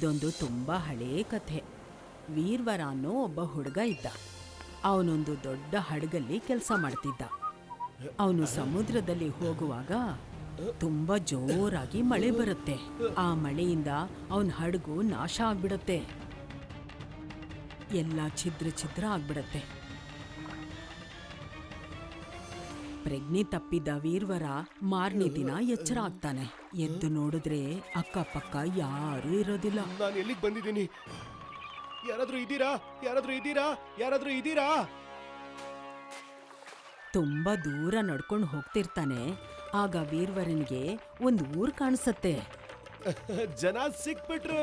ಇದೊಂದು ತುಂಬಾ ಹಳೇ ಕಥೆ. ವೀರ್ವರ ಅನ್ನೋ ಒಬ್ಬ ಹುಡುಗ ಇದ್ದ. ಅವನೊಂದು ದೊಡ್ಡ ಹಡಗಲ್ಲಿ ಕೆಲಸ ಮಾಡ್ತಿದ್ದ. ಅವನು ಸಮುದ್ರದಲ್ಲಿ ಹೋಗುವಾಗ ತುಂಬಾ ಜೋರಾಗಿ ಮಳೆ ಬರುತ್ತೆ. ಆ ಮಳೆಯಿಂದ ಅವನ ಹಡಗು ನಾಶ ಆಗ್ಬಿಡತ್ತೆ. ಎಲ್ಲ ಛಿದ್ರ ಛಿದ್ರ ಆಗ್ಬಿಡತ್ತೆ. ಪ್ರಜ್ಞೆ ತಪ್ಪಿದ್ದ ವೀರ್ವರ ಮಾರನೇ ದಿನ ಎಚ್ಚರ ಆಗ್ತಾನೆ. ಎದ್ದು ನೋಡಿದ್ರೆ ಅಕ್ಕಪಕ್ಕ ಯಾರೂ ಇರೋದಿಲ್ಲ. ನಾನು ಎಲ್ಲಿಗೆ ಬಂದಿದ್ದೀನಿ? ಯಾರಾದ್ರೂ ಇದ್ದೀರಾ? ಯಾರಾದ್ರೂ ಇದ್ದೀರಾ? ಯಾರಾದ್ರೂ ಇದ್ದೀರಾ? ತುಂಬಾ ದೂರ ನಡ್ಕೊಂಡು ಹೋಗ್ತಿರ್ತಾನೆ. ಆಗ ವೀರ್ವರನಿಗೆ ಒಂದು ಊರ್ ಕಾಣಿಸತ್ತೆ. ಜನ ಸಿಕ್ಬಿಟ್ರು.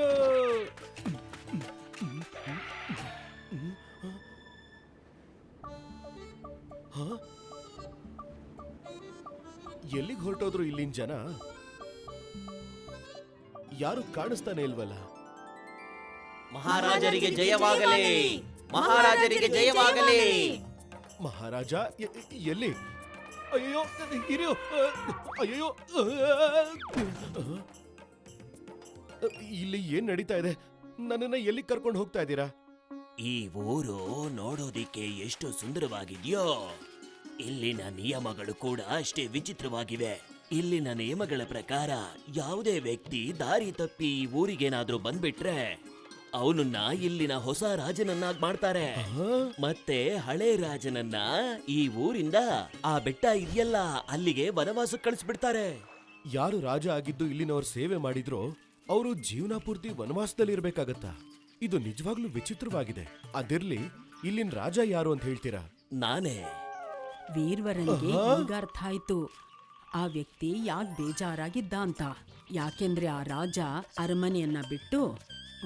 ಎಲ್ಲಿಗೆ ಹೊರಟೋದ್ರು ಇಲ್ಲಿನ ಜನ? ಯಾರು ಕಾಣಿಸ್ತಾನೆ ಇಲ್ವಲ್ಲ. ಮಹಾರಾಜರಿಗೆ ಜಯವಾಗಲಿ! ಮಹಾರಾಜರಿಗೆ ಜಯವಾಗಲಿ! ಮಹಾರಾಜ ಎಲ್ಲಿ? ಅಯ್ಯೋ ಇರು. ಅಯ್ಯೋ, ಇಲ್ಲಿ ಏನ್ ನಡೀತಾ ಇದೆ? ನನ್ನನ್ನ ಎಲ್ಲಿ ಕರ್ಕೊಂಡು ಹೋಗ್ತಾ ಇದ್ದೀರಾ? ಈ ಊರು ನೋಡೋದಿಕ್ಕೆ ಎಷ್ಟು ಸುಂದರವಾಗಿದೆಯೋ, ಇಲ್ಲಿನ ನಿಯಮಗಳು ಕೂಡ ಅಷ್ಟೇ ವಿಚಿತ್ರವಾಗಿವೆ. ಇಲ್ಲಿನ ನಿಯಮಗಳ ಪ್ರಕಾರ ಯಾವುದೇ ವ್ಯಕ್ತಿ ದಾರಿ ತಪ್ಪಿ ಈ ಊರಿಗೇನಾದ್ರೂ ಬಂದ್ಬಿಟ್ರೆ ಅವನನ್ನ ಇಲ್ಲಿನ ಹೊಸ ರಾಜನನ್ನಾಗಿ ಮಾಡ್ತಾರೆ. ಮತ್ತೆ ಹಳೆ ರಾಜನನ್ನ ಈ ಊರಿಂದ ಆ ಬೆಟ್ಟ ಇದೆಯಲ್ಲ ಅಲ್ಲಿಗೆ ವನವಾಸಕ್ಕೆ ಕಳಿಸ್ಬಿಡ್ತಾರೆ. ಯಾರು ರಾಜ ಆಗಿದ್ದು ಇಲ್ಲಿನವ್ರ ಸೇವೆ ಮಾಡಿದ್ರೋ ಅವರು ಜೀವನ ಪೂರ್ತಿ ವನವಾಸದಲ್ಲಿ ಇರ್ಬೇಕಾಗತ್ತಾ? ಇದು ನಿಜವಾಗ್ಲೂ ವಿಚಿತ್ರವಾಗಿದೆ. ಅದಿರ್ಲಿ, ಇಲ್ಲಿನ ರಾಜ ಯಾರು ಅಂತ ಹೇಳ್ತೀರಾ? ನಾನೇ. ವೀರ್ವರನಿಗೆ ಈಗ ಅರ್ಥ ಆಯ್ತು ಆ ವ್ಯಕ್ತಿ ಯಾಕೆ ಬೇಜಾರಾಗಿದ್ದ ಅಂತ. ಯಾಕೆಂದ್ರೆ ಆ ರಾಜ ಅರಮನೆಯನ್ನ ಬಿಟ್ಟು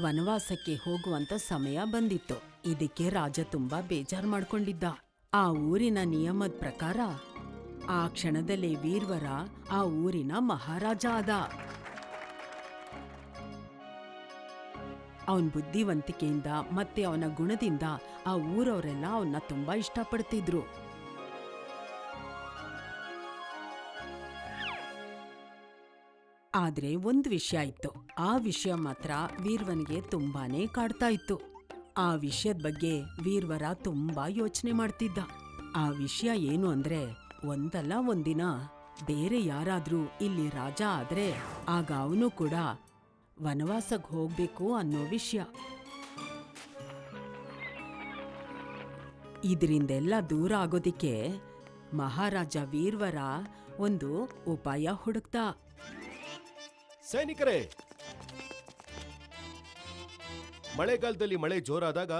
ವನವಾಸಕ್ಕೆ ಹೋಗುವಂತ ಸಮಯ ಬಂದಿತ್ತು. ಇದಕ್ಕೆ ರಾಜ ತುಂಬಾ ಬೇಜಾರ್ ಮಾಡ್ಕೊಂಡಿದ್ದ. ಆ ಊರಿನ ನಿಯಮದ ಪ್ರಕಾರ ಆ ಕ್ಷಣದಲ್ಲೇ ವೀರ್ವರ ಆ ಊರಿನ ಮಹಾರಾಜ ಆದ. ಅವನ ಬುದ್ಧಿವಂತಿಕೆಯಿಂದ ಮತ್ತೆ ಅವನ ಗುಣದಿಂದ ಆ ಊರವರೆಲ್ಲ ಅವನ್ನ ತುಂಬಾ ಇಷ್ಟಪಡ್ತಿದ್ರು. ಆದ್ರೆ ಒಂದು ವಿಷಯ ಇತ್ತು. ಆ ವಿಷಯ ಮಾತ್ರ ವೀರ್ವನಿಗೆ ತುಂಬಾನೇ ಕಾಡ್ತಾ ಇತ್ತು. ಆ ವಿಷಯದ ಬಗ್ಗೆ ವೀರ್ವರ ತುಂಬಾ ಯೋಚನೆ ಮಾಡ್ತಿದ್ದ. ಆ ವಿಷಯ ಏನು ಅಂದ್ರೆ, ಒಂದಲ್ಲ ಒಂದಿನ ಬೇರೆ ಯಾರಾದ್ರೂ ಇಲ್ಲಿ ರಾಜ ಆದ್ರೆ ಆಗ ಅವನು ಕೂಡ ವನವಾಸಕ್ಕೆ ಹೋಗ್ಬೇಕು ಅನ್ನೋ ವಿಷಯ. ಇದರಿಂದೆಲ್ಲ ದೂರ ಆಗೋದಿಕ್ಕೆ ಮಹಾರಾಜ ವೀರ್ವರ ಒಂದು ಉಪಾಯ ಹುಡುಕ್ತ. ಸೈನಿಕರೇ, ಮಳೆಗಾಲದಲ್ಲಿ ಮಳೆ ಜೋರಾದಾಗ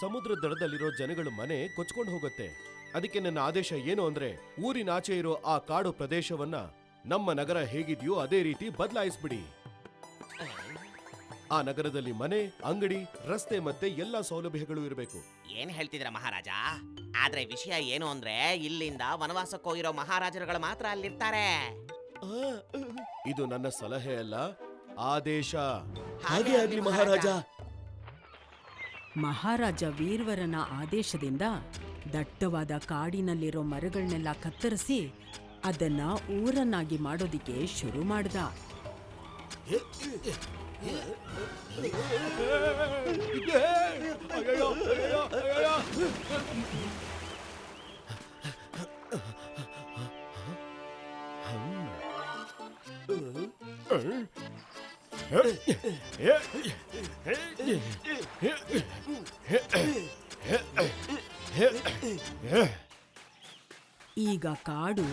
ಸಮುದ್ರ ದಡದಲ್ಲಿರೋ ಜನಗಳು ಮನೆ ಕೊಚ್ಕೊಂಡು ಹೋಗುತ್ತೆ. ಅದಕ್ಕೆ ನನ್ನ ಆದೇಶ ಏನು ಅಂದ್ರೆ, ಊರಿನಾಚೆ ಇರೋ ಆ ಕಾಡು ಪ್ರದೇಶವನ್ನ ನಮ್ಮ ನಗರ ಹೇಗಿದೆಯೋ ಅದೇ ರೀತಿ ಬದಲಾಯಿಸ್ಬಿಡಿ. ಆ ನಗರದಲ್ಲಿ ಮನೆ, ಅಂಗಡಿ, ರಸ್ತೆ ಮತ್ತೆ ಎಲ್ಲಾ ಸೌಲಭ್ಯಗಳು ಇರಬೇಕು. ಏನ್ ಹೇಳ್ತಿದ್ರ ಮಹಾರಾಜ? ಆದ್ರೆ ವಿಷಯ ಏನು ಅಂದ್ರೆ, ಇಲ್ಲಿಂದ ವನವಾಸಕ್ಕೆ ಹೋಗಿರೋ ಮಹಾರಾಜರುಗಳು ಮಾತ್ರ ಅಲ್ಲಿರ್ತಾರೆ. ಇದು ನನ್ನ ಸಲಹೆ ಅಲ್ಲ, ಆದೇಶ. ಹಾಗೆ ಆಗ್ಲಿ ಮಹಾರಾಜ. ಮಹಾರಾಜ ವೀರ್ವರನ ಆದೇಶದಿಂದ ದಟ್ಟವಾದ ಕಾಡಿನಲ್ಲಿರೋ ಮರಗಳನ್ನೆಲ್ಲ ಕತ್ತರಿಸಿ ಅದನ್ನ ಊರನ್ನಾಗಿ ಮಾಡೋದಿಕ್ಕೆ ಶುರು ಮಾಡ್ದ. ಈಗ ಕಾಡು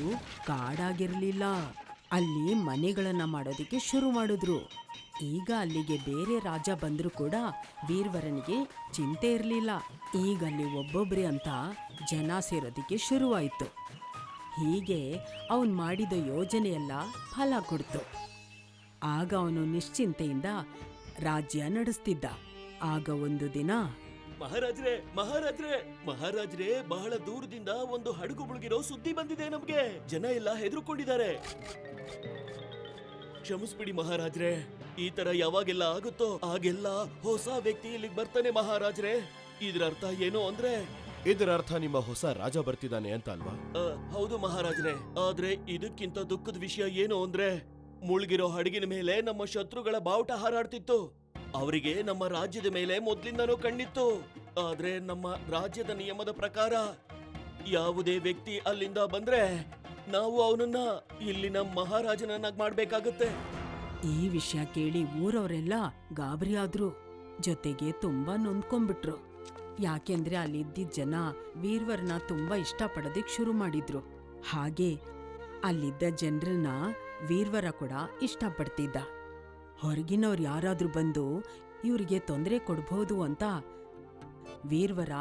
ಕಾಡಾಗಿರ್ಲಿಲ್ಲ. ಅಲ್ಲಿ ಮನೆಗಳನ್ನ ಮಾಡೋದಿಕ್ಕೆ ಶುರು ಮಾಡಿದ್ರು. ಈಗ ಅಲ್ಲಿಗೆ ಬೇರೆ ರಾಜ ಬಂದ್ರು ಕೂಡ ವೀರ್ವರನಿಗೆ ಚಿಂತೆ ಇರಲಿಲ್ಲ. ಈಗ ಅಲ್ಲಿ ಒಬ್ಬೊಬ್ರೆ ಅಂತ ಜನ ಸೇರೋದಿಕ್ಕೆ ಶುರುವಾಯಿತು. ಹೀಗೆ ಅವನು ಮಾಡಿದ ಯೋಜನೆಯೆಲ್ಲ ಫಲ ಕೊಡ್ತು. ಆಗ ಅವನು ನಿಶ್ಚಿಂತೆಯಿಂದ ರಾಜ್ಯ ನಡೆಸ್ತಿದ್ದ. ಆಗ ಒಂದು ದಿನ, ಮಹಾರಾಜ್ರೆ ಮಹಾರಾಜ್ರೆ ಮಹಾರಾಜ್ರೆ ಬಹಳ ದೂರದಿಂದ ಒಂದು ಹಡಗು ಮುಳುಗಿರೋ ಸುದ್ದಿ ಬಂದಿದೆ ನಮ್ಗೆ. ಜನ ಎಲ್ಲ ಹೆದರ್ಕೊಂಡಿದ್ದಾರೆ. ಕ್ಷಮಿಸ್ಬಿಡಿ ಮಹಾರಾಜ್ರೆ, ಈ ತರ ಯಾವಾಗೆಲ್ಲ ಆಗುತ್ತೋ ಆಗೆಲ್ಲ ಹೊಸ ವ್ಯಕ್ತಿ ಇಲ್ಲಿಗೆ ಬರ್ತಾನೆ ಮಹಾರಾಜ್ರೆ. ಇದ್ರ ಅರ್ಥ ಏನು ಅಂದ್ರೆ, ಇದರ ಅರ್ಥ ನಿಮ್ಮ ಹೊಸ ರಾಜ ಬರ್ತಿದ್ದಾನೆ ಅಂತ ಅಲ್ವಾ? ಹೌದು ಮಹಾರಾಜ್ರೆ. ಆದ್ರೆ ಇದಕ್ಕಿಂತ ದುಃಖದ ವಿಷಯ ಏನು ಅಂದ್ರೆ, ಮುಳುಗಿರೋ ಹಡಗಿನ ಮೇಲೆ ನಮ್ಮ ಶತ್ರುಗಳ ಬಾವುಟ ಹಾರಾಡ್ತಿತ್ತು. ಅವರಿಗೆ ನಮ್ಮ ರಾಜ್ಯದ ಮೇಲೆ ಮೊದ್ಲಿಂದನೂ ಕಣ್ಣಿತ್ತು. ಆದ್ರೆ ನಮ್ಮ ರಾಜ್ಯದ ನಿಯಮದ ಪ್ರಕಾರ ಯಾವುದೇ ವ್ಯಕ್ತಿ ಅಲ್ಲಿಂದ ಬಂದ್ರೆ ನಾವು ಅವನನ್ನ ಇಲ್ಲಿನ ಮಹಾರಾಜನನ್ನಾಗಿ ಮಾಡ್ಬೇಕಾಗತ್ತೆ. ಈ ವಿಷಯ ಕೇಳಿ ಊರವರೆಲ್ಲ ಗಾಬರಿ ಆದ್ರು, ಜೊತೆಗೆ ತುಂಬಾ ನೊಂದ್ಕೊಂಡ್ಬಿಟ್ರು. ಯಾಕೆಂದ್ರೆ ಅಲ್ಲಿದ್ದಿದ್ದ ಜನ ವೀರ್ವರ್ನ ತುಂಬಾ ಇಷ್ಟಪಡೋದಿಕ್ ಶುರು ಮಾಡಿದ್ರು. ಹಾಗೆ ಅಲ್ಲಿದ್ದ ಜನರನ್ನ ವೀರ್ವರ ಕೂಡ ಇಷ್ಟಪಡ್ತಿದ್ದ. ಹೊರಗಿನವ್ರು ಯಾರಾದ್ರೂ ಬಂದು ಇವ್ರಿಗೆ ತೊಂದರೆ ಕೊಡ್ಬೋದು ಅಂತ ವೀರ್ವರ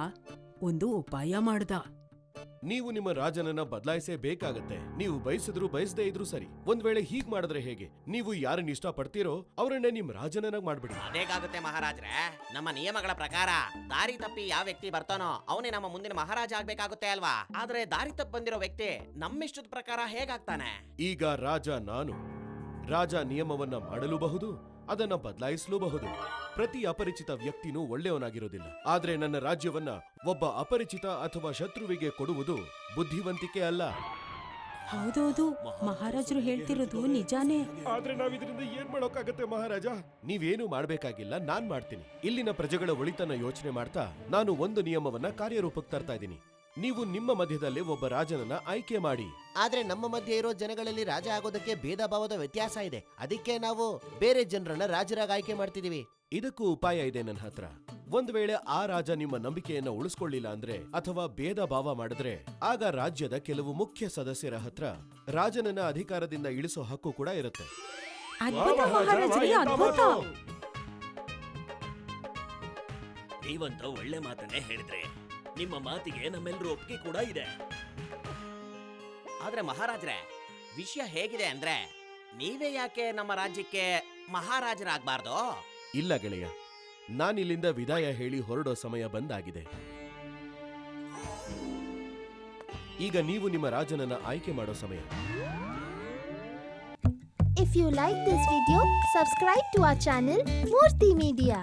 ಒಂದು ಉಪಾಯ ಮಾಡ್ದ. ನೀವು ನಿಮ್ಮ ರಾಜನನ್ನ ಬದಲಾಯಿಸಬೇಕಾಗತ್ತೆ. ನೀವು ಬಯಸಿದ್ರು ಬಯಸದೇ ಇದ್ರು ಸರಿ. ಒಂದ್ ವೇಳೆ ಹೀಗ್ ಮಾಡಿದ್ರೆ ಹೇಗೆ? ನೀವು ಯಾರನ್ನ ಇಷ್ಟ ಪಡ್ತೀರೋ ಅವರನ್ನೇ ನಿಮ್ ರಾಜನನ್ನಾಗಿ ಮಾಡ್ಬಿಡಿ. ಅದೇಗಾಗುತ್ತೆ ಮಹಾರಾಜ್ರೆ. ನಮ್ಮ ನಿಯಮಗಳ ಪ್ರಕಾರ ದಾರಿ ತಪ್ಪಿ ಯಾವ ವ್ಯಕ್ತಿ ಬರ್ತಾನೋ ಅವನೇ ನಮ್ಮ ಮುಂದಿನ ಮಹಾರಾಜ ಆಗ್ಬೇಕಾಗುತ್ತೆ ಅಲ್ವಾ? ಆದ್ರೆ ದಾರಿ ತಪ್ಪಿ ಬಂದಿರೋ ವ್ಯಕ್ತಿ ನಮ್ಮಿಷ್ಟದ ಪ್ರಕಾರ ಹೇಗಾಗ್ತಾನೆ? ಈಗ ರಾಜ ನಾನು. ರಾಜ ನಿಯಮವನ್ನ ಮಾಡಲೂಬಹುದು, ಅದನ್ನ ಬದಲಾಯಿಸಲೂಬಹುದು. ಪ್ರತಿ ಅಪರಿಚಿತ ವ್ಯಕ್ತಿನೂ ಒಳ್ಳೆಯವನಾಗಿರೋದಿಲ್ಲ. ಆದ್ರೆ ನನ್ನ ರಾಜ್ಯವನ್ನ ಒಬ್ಬ ಅಪರಿಚಿತ ಅಥವಾ ಶತ್ರುವಿಗೆ ಕೊಡುವುದು ಬುದ್ಧಿವಂತಿಕೆ ಅಲ್ಲ. ಹೌದೌದು, ಮಹಾರಾಜರು ಹೇಳ್ತಿರೋದು ನಿಜಾನೇ. ಆದ್ರೆ ನಾವಿದ್ರಿಂದ ಏನ್ ಮಾಡೋಕ್ಕಾಗತ್ತೆ ಮಹಾರಾಜ? ನೀವೇನು ಮಾಡ್ಬೇಕಾಗಿಲ್ಲ, ನಾನ್ ಮಾಡ್ತೀನಿ. ಇಲ್ಲಿನ ಪ್ರಜೆಗಳ ಒಳಿತನ್ನ ಯೋಚನೆ ಮಾಡ್ತಾ ನಾನು ಒಂದು ನಿಯಮವನ್ನ ಕಾರ್ಯರೂಪಕ್ಕೆ ತರ್ತಾ ಇದ್ದೀನಿ. ನೀವು ನಿಮ್ಮ ಮಧ್ಯದಲ್ಲೇ ಒಬ್ಬ ರಾಜನನ್ನ ಆಯ್ಕೆ ಮಾಡಿ. ಆದ್ರೆ ನಮ್ಮ ಮಧ್ಯೆ ಇರೋ ಜನಗಳಲ್ಲಿ ರಾಜ ಆಗೋದಕ್ಕೆ ಭೇದ ಭಾವದ ವ್ಯತ್ಯಾಸ ಇದೆ. ಅದಕ್ಕೆ ನಾವು ಬೇರೆ ಜನರನ್ನ ರಾಜರಾಗಿ ಆಯ್ಕೆ ಮಾಡ್ತಿದೀವಿ. ಇದಕ್ಕೂ ಉಪಾಯ ಇದೆ ನನ್ನ ಹತ್ರ. ಒಂದ್ ವೇಳೆ ಆ ರಾಜ ನಿಮ್ಮ ನಂಬಿಕೆಯನ್ನ ಉಳಿಸ್ಕೊಳ್ಳಿಲ್ಲ ಅಂದ್ರೆ ಅಥವಾ ಭೇದ ಭಾವ ಮಾಡಿದ್ರೆ ಆಗ ರಾಜ್ಯದ ಕೆಲವು ಮುಖ್ಯ ಸದಸ್ಯರ ಹತ್ರ ರಾಜನನ್ನ ಅಧಿಕಾರದಿಂದ ಇಳಿಸೋ ಹಕ್ಕು ಕೂಡ ಇರುತ್ತೆ. ಅದ್ಭುತ ಮಹಾರಾಜರೇ, ಅದ್ಭುತ. ನೀವಂತ ಒಳ್ಳೆ ಮಾತನ್ನೇ ಹೇಳಿದ್ರೆ. ನಿಮ್ಮ ಮಾತಿಗೆ ನಮ್ಮೆಲ್ಲರೂ ಒಪ್ಪಿಗೆ ಕೂಡ ಇದೆ. ಆದ್ರೆ ಮಹಾರಾಜ್ರೆ, ವಿಷಯ ಹೇಗಿದೆ ಅಂದ್ರೆ ನೀವೇ ಯಾಕೆ ನಮ್ಮ ರಾಜ್ಯಕ್ಕೆ ಮಹಾರಾಜರಾಗಬಾರ್ದು? ಇಲ್ಲ ಗೆಳೆಯ, ನಾನಿಲ್ಲಿಂದ ವಿದಾಯ ಹೇಳಿ ಹೊರಡೋ ಸಮಯ ಬಂದಾಗಿದೆ. ಈಗ ನೀವು ನಿಮ್ಮ ರಾಜನನ್ನ ಆಯ್ಕೆ ಮಾಡೋ ಸಮಯ. If you like this video, subscribe to our channel Murthy Media.